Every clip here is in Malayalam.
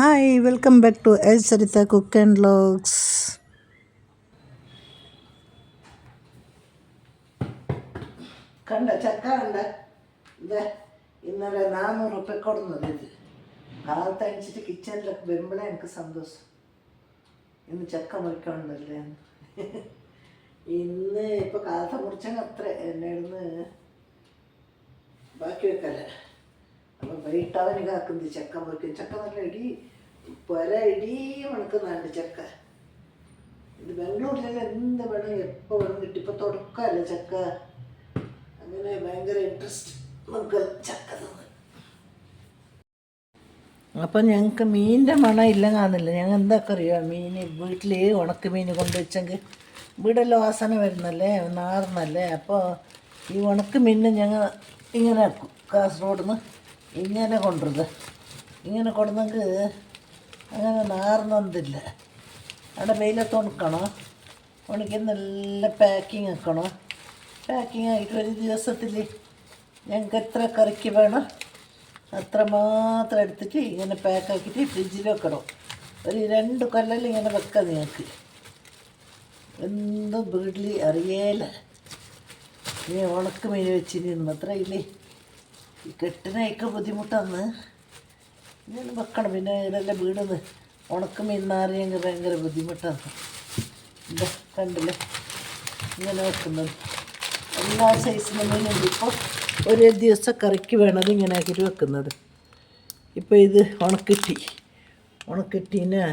Hi, welcome back to L Saritha cook and vlogs. കണ്ട ചക്ക കണ്ട ഇതാ ഇന്നലെ 400 റുപ്യ കൊടുന്നത്. ഇത് കാലത്തണിച്ചിട്ട് കിച്ചണിലൊക്കെ വരുമ്പോഴേ എനിക്ക് സന്തോഷം. ഇന്ന് ചക്ക മുറിക്കാനുണ്ടല്ലേ. ഇന്ന് ഇപ്പോൾ കാലത്തെ മുറിച്ചങ്ങ് അത്ര എന്നെ ഇടുന്ന് ബാക്കി വെക്കല്ലേ. അപ്പം വൈകിട്ടവന് കാക്കുന്നത് ചക്ക മുറിക്കും. ചക്ക നല്ല ഇടി മണക്കുന്നുണ്ട് ചക്ക. ഇത് ബാംഗ്ലൂരിലെല്ലാം എന്ത് വേണം എപ്പോൾ വേണം കിട്ടി. ഇപ്പോൾ തുടക്കമല്ലേ ചക്ക. അങ്ങനെ ഭയങ്കര ഇൻട്രസ്റ്റ് നമുക്ക് ചക്ക തന്നെ. അപ്പം ഞങ്ങൾക്ക് മീനിൻ്റെ മണം ഇല്ല കാണുന്നില്ല. ഞങ്ങൾ എന്താക്കെ അറിയാം, മീൻ വീട്ടിൽ ഉണക്ക മീൻ കൊണ്ടുവച്ചെങ്കിൽ വീടെല്ലാം വാസന വരുന്നല്ലേ, നാറുന്നല്ലേ. അപ്പോൾ ഈ ഉണക്ക മീൻ ഞങ്ങൾ ഇങ്ങനെ ആക്കും. കാസർഗോഡ് നിന്ന് ഇങ്ങനെ കൊണ്ടുവരുന്നത്. ഇങ്ങനെ കൊടുന്നെങ്കിൽ അങ്ങനെ നാറുന്നൊന്നില്ല. അവിടെ വെയിലത്ത് ഉണക്കണം. ഉണക്കി നല്ല പാക്കിങ് ആക്കണം. പാക്കിങ് ആയിട്ട് ഒരു ദിവസത്തിൽ ഞങ്ങൾക്ക് എത്ര കറിക്ക് വേണം അത്ര മാത്രം എടുത്തിട്ട് ഇങ്ങനെ പാക്കാക്കിയിട്ട് ഫ്രിഡ്ജിൽ വെക്കണം. ഒരു 2 കൊല്ലം ഇങ്ങനെ വെക്കാം. നിങ്ങൾക്ക് എന്തും വീട്ടിൽ അറിയേല. ഇനി ഉണക്ക് മീൻ വെച്ചിരുന്നു അത്ര ഇല്ലേ. ഈ കെട്ടിനൊക്കെ ബുദ്ധിമുട്ടാന്ന് ഇങ്ങനെ വെക്കണം. പിന്നെ ഇതെല്ലാം വീടുന്ന് ഉണക്ക് മീൻ നാറിയെങ്കിൽ ഭയങ്കര ബുദ്ധിമുട്ടാണ്. എന്താ കണ്ടില്ലേ ഇങ്ങനെ വെക്കുന്നത്. എല്ലാ സൈസിൻ്റെ മീനുണ്ട്. ഇപ്പോൾ ഒരു ദിവസം കറിക്ക് വേണത് ഇങ്ങനെ ആക്കിയിട്ട് വെക്കുന്നത്. ഇപ്പോൾ ഇത് ഉണക്കിട്ടീനെ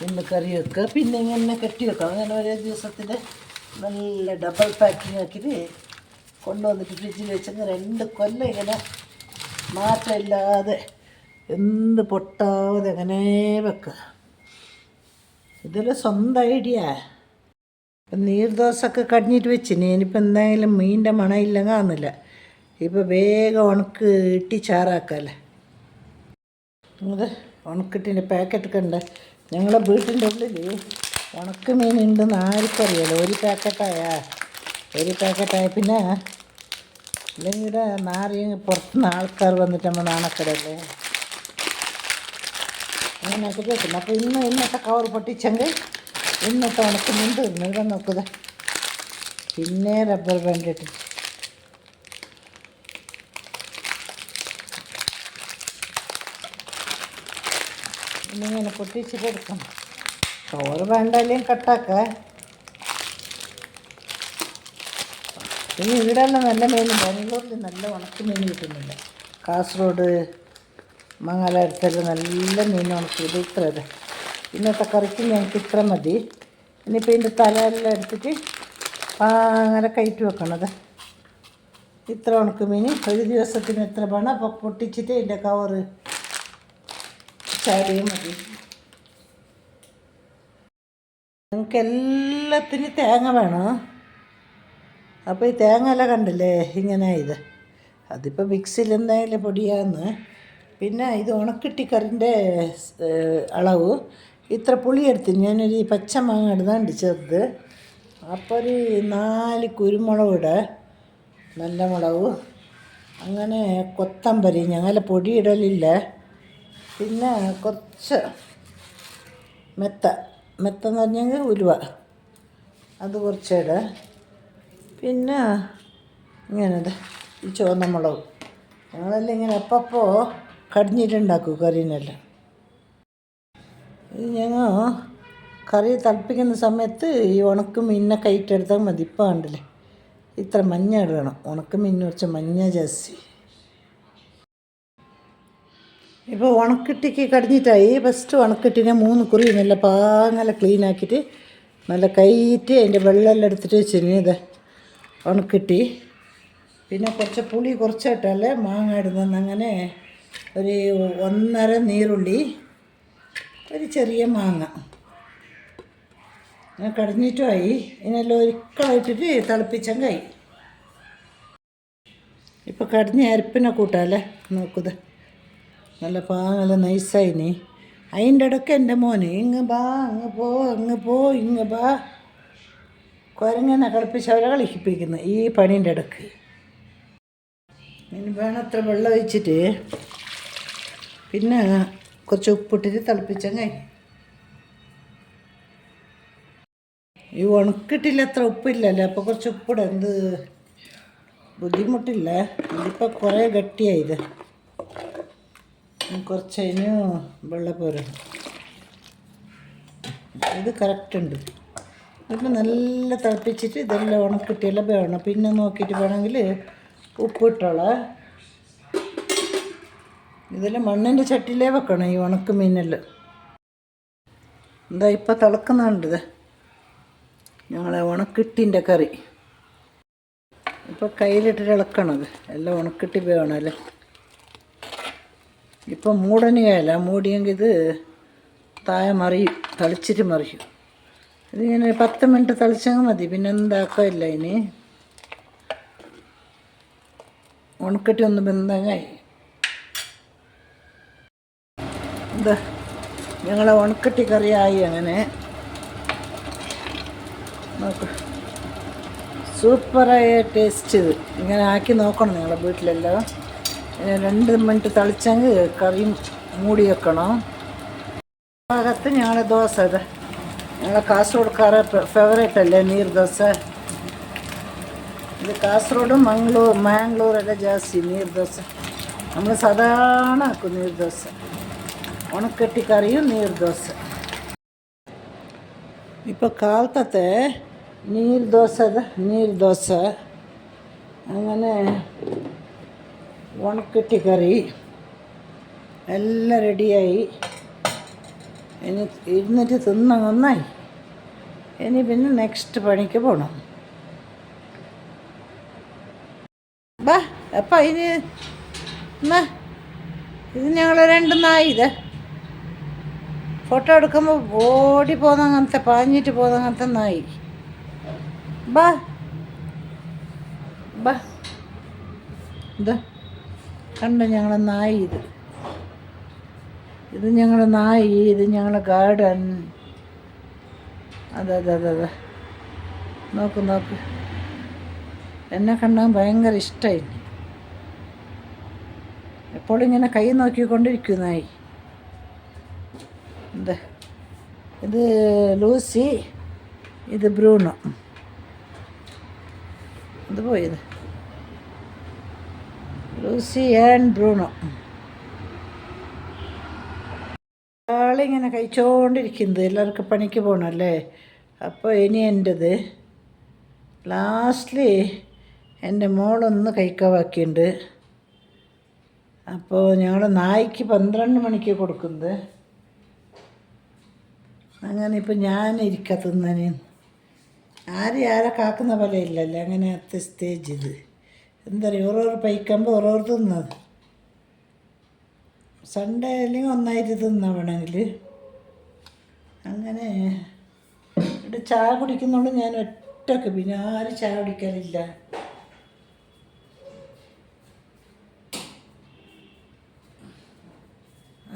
ഇന്ന് കറി വെക്കുക. പിന്നെ ഇങ്ങനെ കെട്ടി വെക്കാം. അങ്ങനെ ഒരേ ദിവസത്തിൻ്റെ നല്ല ഡബിൾ പാക്കിങ് ആക്കിയിട്ട് കൊണ്ടുവന്നിട്ട് ഫ്രിഡ്ജിൽ വെച്ചെങ്കിൽ 2 കൊല്ലം ഇങ്ങനെ മാറ്റമില്ലാതെ എന്ത് പൊട്ടാതെ അങ്ങനെ വെക്കുക. ഇതെല്ലാം സ്വന്തം ഐഡിയ. ഇപ്പം നീർദോശമൊക്കെ കടിഞ്ഞിട്ട് വെച്ചിന്. ഇനിയിപ്പോൾ എന്തായാലും മീനിൻ്റെ മണമില്ല കാണുന്നില്ല. ഇപ്പോൾ വേഗം ഉണക്ക് ഇട്ടി ചാറാക്കല്ലേ. അത് ഉണക്കിട്ടിൻ്റെ പാക്കറ്റൊക്കെ ഉണ്ട്. ഞങ്ങളെ വീട്ടിൻ്റെ ഉള്ളിൽ ഉണക്ക മീനുണ്ടെന്ന് ആർക്കും അറിയാലോ. ഒരു പാക്കറ്റായ പിന്നെ അല്ലെങ്കിൽ ഇവിടെ നാറിയ പുറത്തുനിന്ന് ആൾക്കാർ വന്നിട്ട് നമ്മൾ നാണക്കടല്ലേ അങ്ങനെ ആക്കിയിട്ട് വെക്കുന്നു. അപ്പോൾ ഇന്നത്തെ കവർ പൊട്ടിച്ചെങ്കിൽ ഇന്നത്തെ ഉണക്ക് മീൻ തീർന്നു. ഇവിടെ നോക്കുക. പിന്നെ റബ്ബർ ബാൻഡ് ഇട്ടിട്ട് ഇന്നിങ്ങനെ പൊട്ടിച്ചിട്ട് എടുക്കണം. കവർ വേണ്ടല്ലേയും കട്ടാക്കുക. പിന്നെ ഇവിടെയെല്ലാം നല്ല മീൻ, ബാംഗ്ലൂരിൽ നല്ല ഉണക്ക മീൻ കിട്ടുന്നില്ല. കാസർഗോഡ് മംഗലാപുരത്തെല്ലാം നല്ല മീൻ ഉണക്കി. ഇത് ഇത്ര അതെ. ഇന്നത്തെ കറിക്ക് ഞങ്ങൾക്ക് ഇത്ര മതി. ഇനിയിപ്പോൾ ഇതിൻ്റെ തലയെല്ലാം എടുത്തിട്ട് അങ്ങനെ കയറ്റി വെക്കണത്. ഇത്ര ഉണക്ക മീൻ ഒരു ദിവസത്തിന് എത്ര വേണം. അപ്പോൾ പൊട്ടിച്ചിട്ട് ഇതിൻ്റെ കവറ് ചാടിയും മതി. ഞങ്ങൾക്ക് എല്ലാത്തിനും തേങ്ങ വേണം. അപ്പോൾ ഈ തേങ്ങ എല്ലാം കണ്ടില്ലേ ഇങ്ങനെ ഇത്. അതിപ്പോൾ മിക്സിയിൽ എന്തായാലും പൊടിയാന്ന്. പിന്നെ ഇത് ഉണക്കിട്ടി കറിൻ്റെ അളവ് ഇത്ര പുളി എടുത്ത് ഞാനൊരു പച്ച മാങ്ങ ഇടുന്നുണ്ട് ചെറുത്. അപ്പോൾ ഒരു 4 കുരുമുളക് ഇടുക, നല്ല മുളക്. അങ്ങനെ കൊത്തമ്പരി ഞങ്ങളെ പൊടി ഇടലില്ല. പിന്നെ കുറച്ച് മെത്തെന്ന് പറഞ്ഞെങ്കിൽ ഉലുവ, അത് കുറച്ചിടുക. പിന്നെ ഇങ്ങനത് ഈ ചുവന്ന മുളക്. ഞങ്ങളെല്ലാം ഇങ്ങനെ അപ്പപ്പോൾ കടിഞ്ഞിട്ടുണ്ടാക്കും കറീനെല്ലാം. ഇത് ഞങ്ങൾ കറി തിളപ്പിക്കുന്ന സമയത്ത് ഈ ഉണക്ക മീനിനെ കയറ്റെടുത്താൽ മതി. ഇപ്പോൾ കണ്ടില്ലേ ഇത്ര മഞ്ഞ ഇടണം. ഉണക്ക മീനിന് കുറച്ച് മഞ്ഞ ജാസ്തി. ഇപ്പോൾ ഉണക്കിട്ടിക്ക് കടിഞ്ഞിട്ടായി. ഫസ്റ്റ് ഉണക്കിട്ടിനെ 3 കുറി നല്ല പാങ്ങല ക്ലീൻ ആക്കിയിട്ട് നല്ല കയറ്റി അതിൻ്റെ വെള്ളമെല്ലാം എടുത്തിട്ട് വെച്ചിന്. ഇത് ഉണക്കിട്ടി. പിന്നെ കുറച്ച് പുളി കുറച്ചിട്ടല്ലേ മാങ്ങ ഇടുന്നത്. അങ്ങനെ ഒരു 1.5 നീരുള്ളി, ഒരു ചെറിയ മാങ്ങ അങ്ങനെ കടിഞ്ഞിട്ടുമായി. ഇതിനെല്ലാം ഒരിക്കലായിട്ടിട്ട് തിളപ്പിച്ചെങ്കായി. ഇപ്പോൾ കടിഞ്ഞ അരപ്പിനെ കൂട്ടാല്ലേ നോക്കുന്നത്. നല്ല പാങ്ങല നൈസായിനി. അതിൻ്റെ ഇടയ്ക്ക് എൻ്റെ മോന് ഇങ്ങ് ബാ അങ്ങ് പോ കുരങ്ങനെ കളിപ്പിച്ച് അവരെ കളിപ്പിക്കുന്നു ഈ പണീൻ്റെ ഇടയ്ക്ക്. ഇനി വേണത്ര വെള്ളം ഒഴിച്ചിട്ട് പിന്നെ കുറച്ച് ഉപ്പിട്ടിട്ട് തിളപ്പിച്ചങ്ങ്. ഈ ഉണക്കിട്ടില്ല അത്ര ഉപ്പില്ലല്ലോ, അപ്പോൾ കുറച്ച് ഉപ്പിടാം. എന്ത് ബുദ്ധിമുട്ടില്ല. ഇതിപ്പോൾ കുറേ ഗട്ടിയായത്, കുറച്ചതിന് വെള്ളം പോരാ. ഇത് കറക്റ്റ് ഉണ്ട്. ഇപ്പം നല്ല തിളപ്പിച്ചിട്ട് ഇതെല്ലാം ഉണക്കിട്ടെല്ലാം വേണം. പിന്നെ നോക്കിയിട്ട് വേണമെങ്കിൽ ഉപ്പിട്ടോളാം. ഇതെല്ലാം മണ്ണിൻ്റെ ചട്ടിയിലേ വെക്കണം ഈ ഉണക്ക മീനെല്ലാം. എന്താ ഇപ്പം തിളക്കുന്നുണ്ട് ഇത് ഞങ്ങളെ ഉണക്കിട്ടിൻ്റെ കറി. ഇപ്പോൾ കയ്യിലിട്ടിട്ട് ഇളക്കണത് എല്ലാം ഉണക്കിട്ടി വേണമല്ലേ. ഇപ്പം മൂടനെയല്ല, മൂടിയെങ്കിൽ ഇത് താഴെ മറിയും, തളിച്ചിട്ട് മറിയും. ഇതിങ്ങനെ 10 മിനിറ്റ് തളിച്ചങ്ങ് മതി. പിന്നെ എന്താക്കില്ല, ഇനി ഉണക്കിട്ടി ഒന്ന് ബന്ധങ്ങായി. എന്താ ഞങ്ങളെ ഉണക്കട്ടി കറിയായി. അങ്ങനെ നോക്ക്, സൂപ്പറായ ടേസ്റ്റ്. ഇത് ഇങ്ങനെ ആക്കി നോക്കണം നിങ്ങളെ വീട്ടിലെല്ലാം. 2 മിനിറ്റ് തളിച്ചെങ്കിൽ കറിയും മൂടി വെക്കണം. ഭാഗത്ത് ഞങ്ങളെ ദോശ, ഇത് ഞങ്ങളെ കാസർഗോഡ്ക്കാരെ ഫേവറേറ്റ് അല്ലേ നീർദോശ. ഇത് കാസർഗോഡും മാംഗ്ലൂരെല്ലാം ജാസ്തി നീർദോശ. നമ്മൾ സാധാരണ ആക്കും നീർദോശ, ഉണക്കട്ടി കറിയും നീർദോശ. ഇപ്പോൾ കാലത്തെ നീർദോശ അങ്ങനെ ഉണക്കട്ടി കറി എല്ലാം റെഡിയായി. ഇനി ഇരുന്നിട്ട് തിന്ന നന്നായി. ഇനി പിന്നെ നെക്സ്റ്റ് പണിക്ക് പോകണം. ബാ അപ്പം ഇനി എന്നാ ഇത് ഞങ്ങൾ 2 നായി. ഇത് ഫോട്ടോ എടുക്കുമ്പോൾ ഓടി പോകുന്നങ്ങനത്തെ, പാഞ്ഞിട്ട് പോകുന്നങ്ങനത്തെ നായി. ബാ ബാ ഇതാ കണ്ട ഞങ്ങളെ നായി. ഇത് ഞങ്ങളുടെ നായി, ഇത് ഞങ്ങളുടെ ഗാർഡൻ. അതെ നോക്ക് എന്നെ കണ്ടാൽ ഭയങ്കര ഇഷ്ടമായി. എപ്പോഴും ഇങ്ങനെ കൈ നോക്കിക്കൊണ്ടിരിക്കും നായി. എന്താ ഇത് ലൂസി, ഇത് ബ്രൂണോ. ഇത് പോയത് ലൂസി ആൻഡ് ബ്രൂണോ. ആളിങ്ങനെ കഴിച്ചുകൊണ്ടിരിക്കുന്നത്. എല്ലാവർക്കും പണിക്ക് പോകണമല്ലേ. അപ്പോൾ ഇനി എൻ്റെത് ലാസ്റ്റിൽ എൻ്റെ മോളൊന്ന് കഴിക്കാൻ ബാക്കിയുണ്ട്. അപ്പോൾ ഞങ്ങൾ നായ്ക്ക് 12 മണിക്ക് കൊടുക്കുന്നത്. അങ്ങനെ ഇപ്പോൾ ഞാനിരിക്കാം തിന്നന്. ആരെ കാക്കുന്ന പോലെ ഇല്ലല്ലോ അങ്ങനത്തെ സ്റ്റേജ്. ഇത് എന്താ പറയുക, ഓരോരോ പൈക്കുമ്പോൾ ഓരോരോ തിന്നത്. സൺഡേ അല്ലെങ്കിൽ ഒന്നായിട്ട് തിന്നാ വേണമെങ്കിൽ. അങ്ങനെ ഇവിടെ ചായ കുടിക്കുന്നുണ്ട് ഞാൻ ഒറ്റക്ക്. പിന്നെ ആരും ചായ കുടിക്കാറില്ല.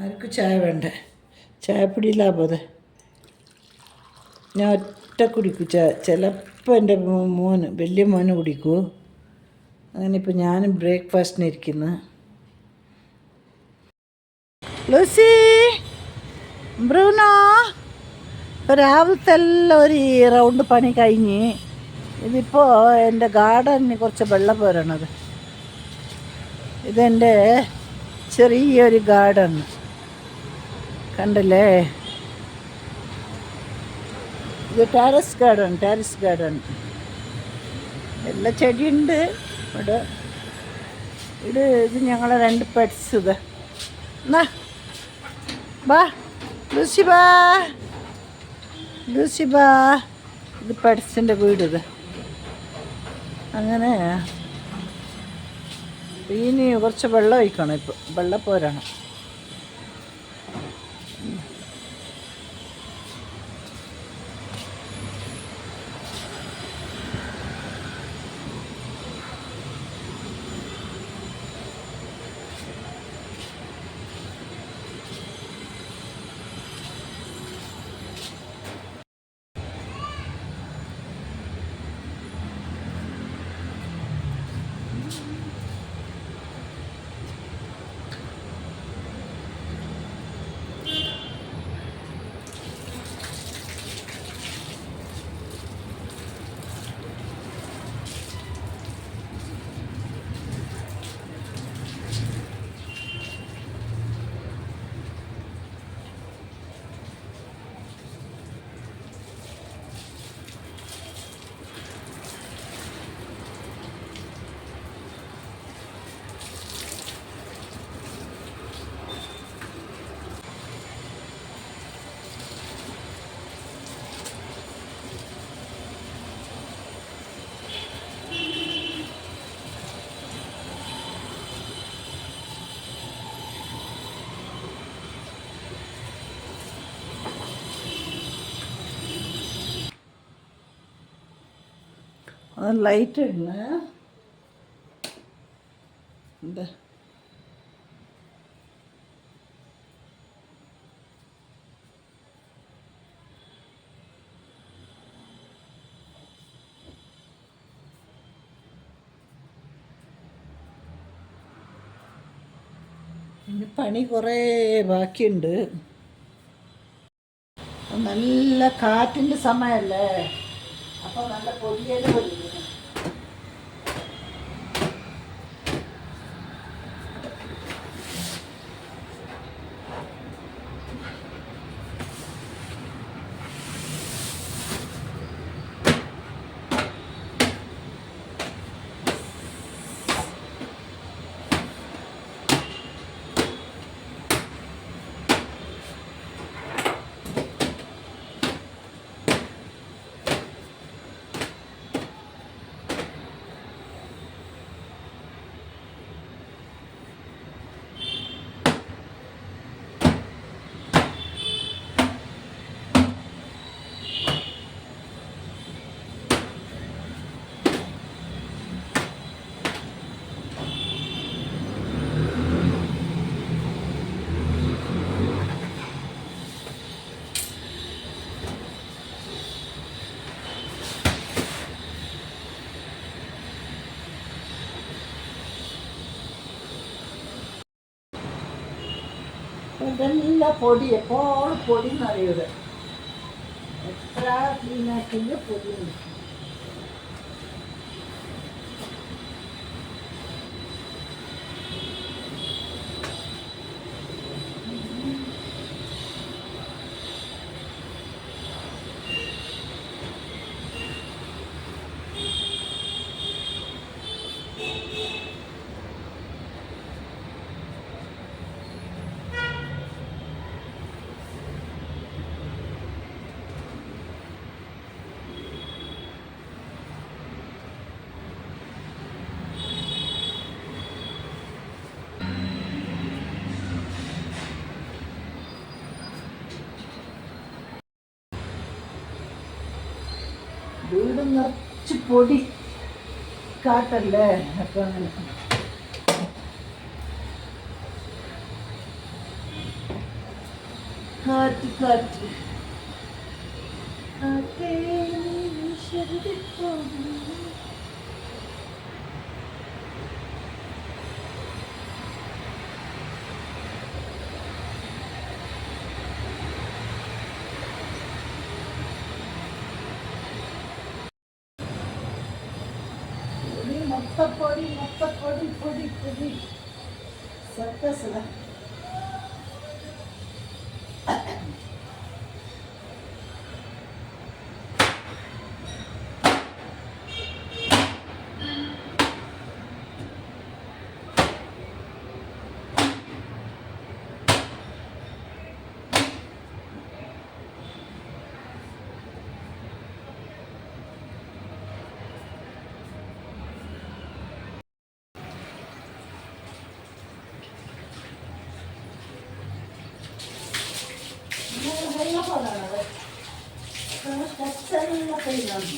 ആർക്കും ചായ വേണ്ട, ചായപ്പൊടിയില്ല പോലെ. ഞാൻ ഒറ്റ കുടിക്കും ചായ. ചിലപ്പോൾ എൻ്റെ വലിയ മോന് കുടിക്കൂ. അങ്ങനെ ഇപ്പോൾ ഞാനും ബ്രേക്ക്ഫാസ്റ്റിന് ഇരിക്കുന്നു. Lucy, Bruno. ഇപ്പോൾ രാവിലത്തെ എല്ലാം ഒരു റൗണ്ട് പണി കഴിഞ്ഞ്. ഇതിപ്പോൾ എൻ്റെ ഗാർഡനിന് കുറച്ച് വെള്ളം പോരണത്. ഇതെൻ്റെ ചെറിയൊരു ഗാർഡൻ കണ്ടില്ലേ. ഇത് ടെറസ് ഗാർഡൻ. എല്ലാ ചെടിയുണ്ട് ഇവിടെ. ഇത് ഞങ്ങളെ 2 പെറ്റ്സ്. ഇത് എന്നാ ബാ ലൂസി ബാ. ഇത് പെറ്റ്സിൻ്റെ വീട്. ഇത് അങ്ങനെ ഇനി കുറച്ച് വെള്ളം ഒഴിക്കണം. ഇപ്പോൾ വെള്ളം പോരണം. ലൈറ്റ് ഇടണ എന്താ ഇനി പണി കുറേ ബാക്കിയുണ്ട്. നല്ല കാറ്റിൻ്റെ സമയമല്ലേ, അപ്പോൾ നല്ല പൊടിയെല്ലാം വരും. ഇതെല്ലാം പൊടി, എപ്പോഴും പൊടി എന്നറിയൂടെ, എത്ര ക്ലീനാക്കിയെങ്കിൽ പൊടി നിൽക്കും. വീട് നിറച്ച് പൊടി കാട്ടല്ലേ, അപ്പം അങ്ങനെ കാറ്റ് കാറ്റ് കാറ്റേ പൊടി പൊടി പൊടി സർക്കസില. കച്ചെല്ലാം കയ്യിലാണ്.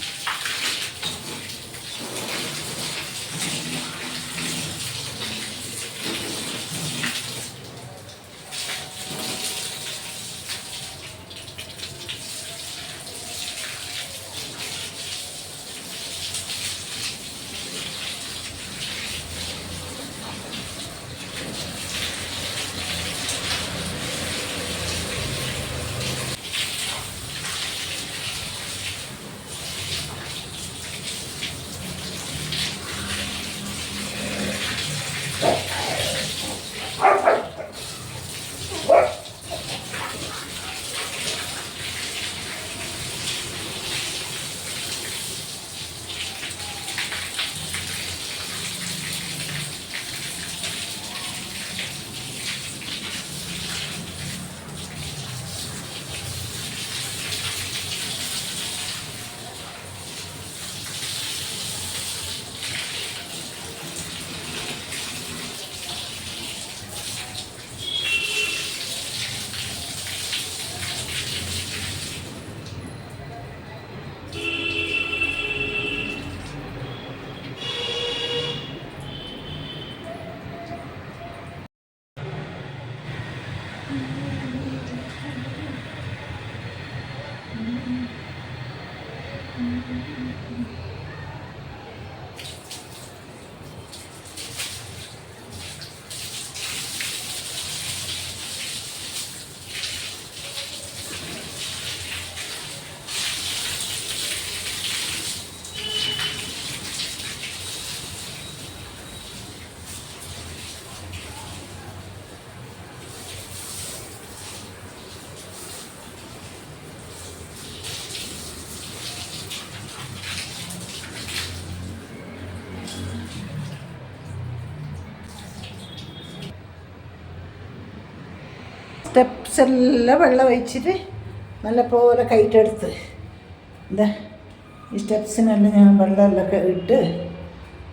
സ്റ്റെപ്സ് എല്ലാം വെള്ളം ഒഴിച്ചിട്ട് നല്ലപോലെ കയറ്റെടുത്ത് എന്താ ഈ സ്റ്റെപ്സിനെല്ലാം ഞാൻ വെള്ളമെല്ലാം ഇട്ട്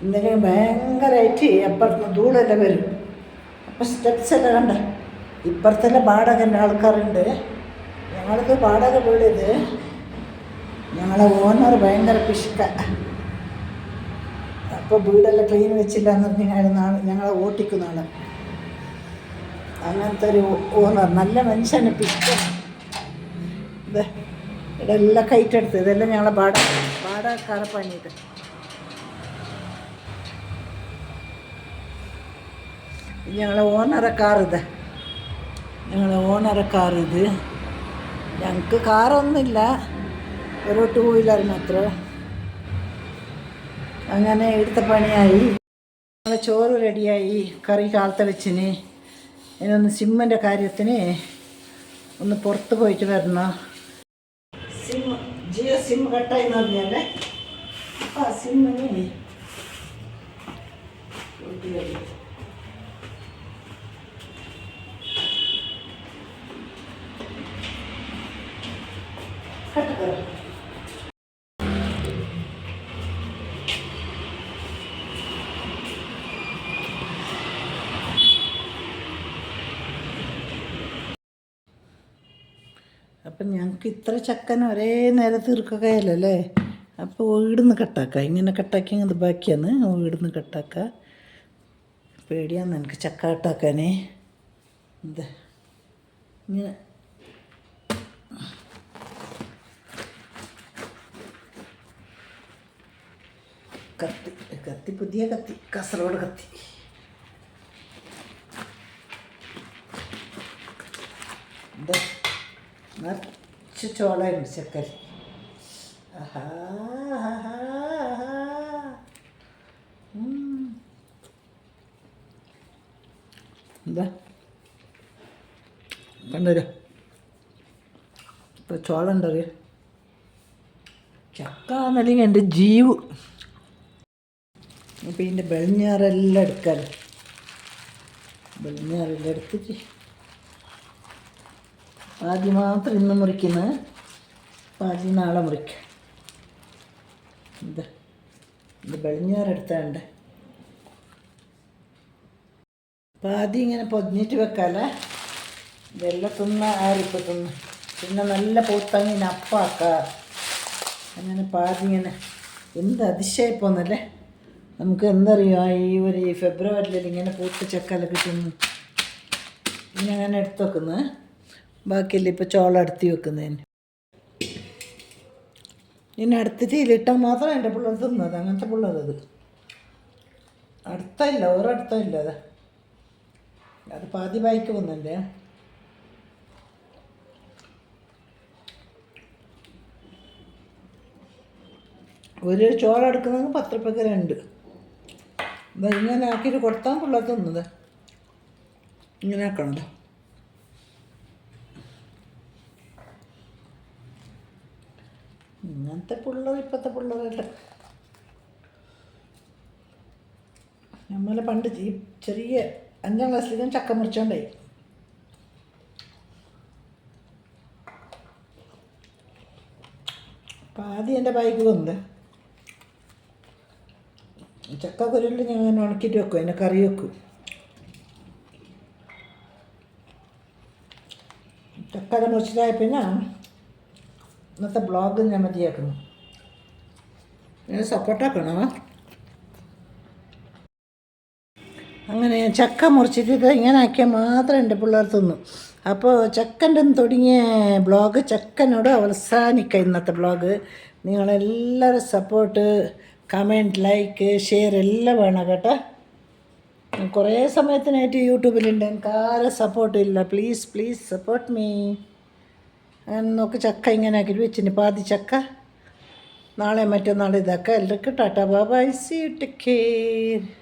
എന്തെങ്കിലും ഭയങ്കരമായിട്ട് അപ്പുറത്ത് ധൂളെല്ലാം വരും. അപ്പോൾ സ്റ്റെപ്സ് എല്ലാം കണ്ട ഇപ്പുറത്തെല്ലാം വാടകൻ്റെ ആൾക്കാരുണ്ട്. ഞങ്ങളത് വാടക വീടിത്. ഞങ്ങളെ ഓണർ ഭയങ്കര പിശുക്ക. അപ്പോൾ വീടെല്ലാം ക്ലീൻ വെച്ചില്ല എന്ന് പറഞ്ഞാൽ ഞങ്ങളെ ഓട്ടിക്കുന്ന ആൾ. അങ്ങനത്തെ ഒരു ഓണർ, നല്ല മനുഷ്യനെ പിശുക്ക. ഇത് ഇതെല്ലാം കയറ്റെടുത്ത് ഇതെല്ലാം ഞങ്ങളെ വാടകക്കാരെ പണിയിട്ട്. ഞങ്ങളെ ഓണറെ കാറിത്, ഞങ്ങൾക്ക് കാറൊന്നുമില്ല, ഒരു 2 വീലർ മാത്രം. അങ്ങനെ എടുത്ത പണിയായി. ഞങ്ങളെ ചോറ് റെഡിയായി, കറി കാലത്തെ വെച്ചിന്. ഇനൊന്ന് സിമ്മിൻ്റെ കാര്യത്തിന് ഒന്ന് പുറത്ത് പോയിട്ട് വരണം. ജിയോ സിം കട്ടായി എന്ന് പറഞ്ഞല്ലേ. അപ്പം ആ സിമ്മിന് അപ്പം ഞങ്ങൾക്ക് ഇത്ര ചക്കൻ ഒരേ നേരം തീർക്കുകയല്ലേ. അപ്പോൾ വീടുന്ന് കട്ടാക്കാം, ഇങ്ങനെ കട്ടാക്കി ഇങ്ങനെ ബാക്കിയാണ് വീടുന്ന് കട്ടാക്കുക. പേടിയാന്ന് എനിക്ക് ചക്ക കട്ടാക്കാനേ. എന്താ ഇങ്ങനെ കത്തി പുതിയ കത്തി, കാസർഗോഡ് കത്തി. എന്താ നിറച്ച് ചോളയുണ്ട് ചക്കര. എന്താ കണ്ടല്ലോ ഇപ്പോൾ ചോളം ഉണ്ടറിയ ചക്ക എന്നല്ലെങ്കിൽ എൻ്റെ ജീവ്. ഇപ്പം ഇതിൻ്റെ വെളിഞ്ഞാറെല്ലാം എടുക്കാമല്ലോ. വെളിഞ്ഞാറെല്ലാം എടുത്തിട്ട് പാതി മാത്രം ഇന്ന് മുറിക്കുന്നത്, പാതി നാളെ മുറിക്കുക. എന്താ ഇത് വെളിഞ്ഞാറെടുത്താണ്ട് പാതി ഇങ്ങനെ പൊതിഞ്ഞിട്ട് വെക്കാല്ലേ. വെള്ളം തിന്ന ആരിപ്പോൾ തിന്ന് പിന്നെ നല്ല പൂത്തങ്ങി അപ്പാക്ക. അങ്ങനെ പാതി ഇങ്ങനെ എന്ത് അതിശയപ്പോന്നല്ലേ. നമുക്ക് എന്തറിയുമോ ഈ ഒരു ഫെബ്രുവരിയിൽ ഇങ്ങനെ പൂത്ത ചക്കല കിട്ടുന്നു. ഇനി അങ്ങനെ എടുത്ത് വെക്കുന്നത്, ബാക്കിയല്ല ഇപ്പോൾ ചോളം അടുത്തി വെക്കുന്നതിന്. ഇനി അടുത്തിട്ട് ഇതിലിട്ടാൽ മാത്രം എൻ്റെ പിള്ളേർ തിന്നത്. അങ്ങനത്തെ പിള്ളേരത് അടുത്തല്ല, ഒരടുത്തല്ല. അത് പാതി ബായിക്ക് വന്നല്ലേ. ഒരു ചോളം എടുക്കുന്നത് 10 രൂപയ്ക്ക് 2. ഇങ്ങനെ ആക്കിയിട്ട് കൊടുത്താൽ പിള്ളേർ തിന്നത്. ഇങ്ങനെ ആക്കണത്. ഇങ്ങനത്തെ പിള്ളേർ ഇപ്പോഴത്തെ പിള്ളേരല്ല. നമ്മൾ പണ്ട് ഈ ചെറിയ 5ാം ക്ലാസ്സിലും ചക്ക മുറിച്ചോണ്ടായി. അപ്പം ആദ്യം എൻ്റെ ബൈക്ക് വന്നത് ചക്ക കുരുവിൽ ഞാൻ ഉണക്കിയിട്ട് വെക്കും, അതിനെ കറി വെക്കും. ചക്കര മുറിച്ചിട്ടായ പിന്നെ ഇന്നത്തെ ബ്ലോഗ് ഞാൻ മതിയാക്കുന്നു. ഞാൻ സപ്പോർട്ടാക്കണോ. അങ്ങനെ ചക്ക മുറിച്ചിട്ട് ഇങ്ങനെ ആക്കിയാൽ മാത്രം എൻ്റെ പിള്ളേർ തിന്നും. അപ്പോൾ ചക്കൻ്റെ തുടങ്ങിയ ബ്ലോഗ് ചക്കനോട് അവസാനിക്കുക ഇന്നത്തെ ബ്ലോഗ്. നിങ്ങളെല്ലാവരും സപ്പോർട്ട്, കമൻറ്റ്, ലൈക്ക്, ഷെയർ എല്ലാം വേണം കേട്ടോ. കുറേ സമയത്തിനായിട്ട് യൂട്യൂബിലുണ്ട്, എനിക്ക് ആരും സപ്പോർട്ടില്ല. Please support me. അങ്ങനെ നോക്ക് ചക്ക ഇങ്ങനെ ആക്കിയിട്ട് വെച്ചിന് പാതി ചക്ക. നാളെ മറ്റന്നാൾ ഇതാക്കാം. എല്ലാവർക്കും tata bye bye, see you, take care.